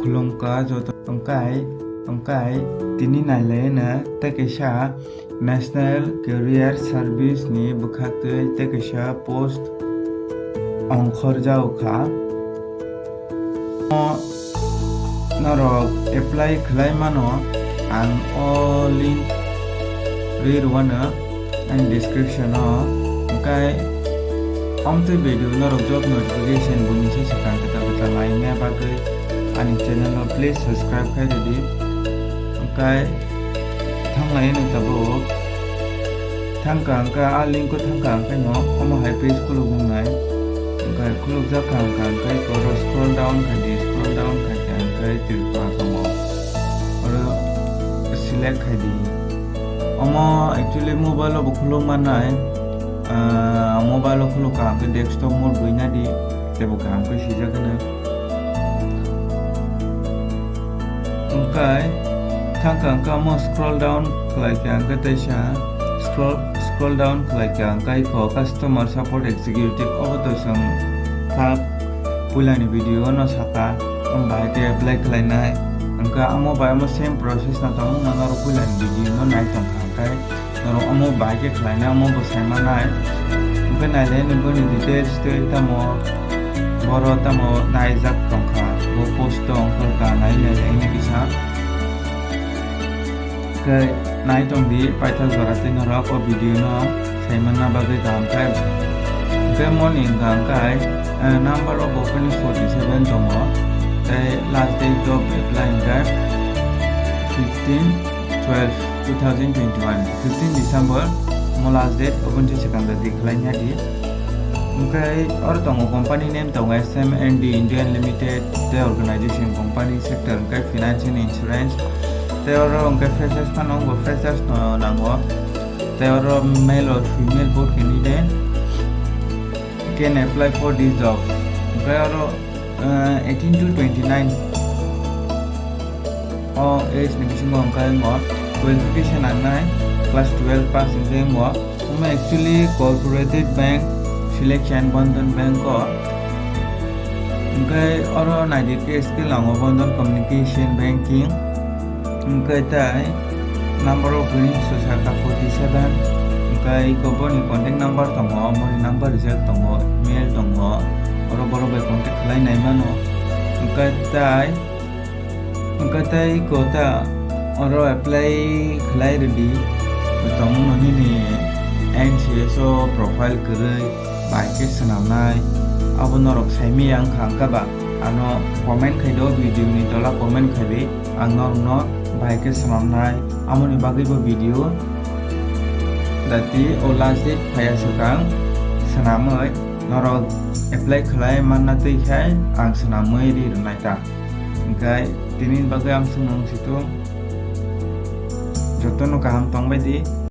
khulumka joto tongkai tini nailena tekesa National Career Service ni bukhakei tekesa post ongkhorjao narok apply khlai mano ang link rirwana ang description tongkai video narok job notification bunyi sekarang kita lainnya bagai ani channel please subscribe kai ready angkai thang lain tabo thangka link ko thangka angkai no omo high page ko lugungai angkai kuluk jaka angkai ko scroll down kai angkai tilpa kamo oro select kai di omo actually mobile bo khulung manai mobile khuluk angkai desktop mode buina di tebo angkai sijakana angkai thangka mo scroll down khlai ke angkai taisa scroll down khlai ke angkai ko customer support executive obotosang thak pulani video no saka ambai ke apply khlai nai angka amo bai mo same process na tong nangaro pulani video no nai tong angkai naro amo bai ke khlai na amo bosai manai angkai nai le ni boni details te tamo boro tamo nai jak tongkha bo post tong ka nai le bisa ke nai tong di paithal barate no ra ko video no saiman na bagai angkai ke morning angkai number of openings 47 tong last date of applying that 15/12/2021 15 December mo last date open se second dikhlai nya di angkai or tong company name tong SMND Indian Limited the organization company sector angkai finance and insurance te oro angkai freshers panong freshers no nango te oro male or female both candidate can apply for this job angkai oro 18 to 29 age ni bisingo angkai mo qualification angnai class 12 pass in mo actually cooperative bank selection Bandhan Bank ko angkai oro naidi ke skill ang Bandhan communication banking angkai tai number of winning sosaka 47 angkai ko boni contact number tongo moni number result tongo mail tongo oro boro by contact khlai nai mano angkai tai ko ta oro apply khlai ready tong noni ni NCSO profile krai baike sanamnai abo norok saimi ang khangka ba ano comment khaido video ni tola comment khaibe ang no baike sanamnai amoni bagai bo video dati last date phaya sukang sanamai norok apply khlai manna tei khai ang sanamai ri runai ta angkai tinin bagai am sunong situ jotono kaham tongbai di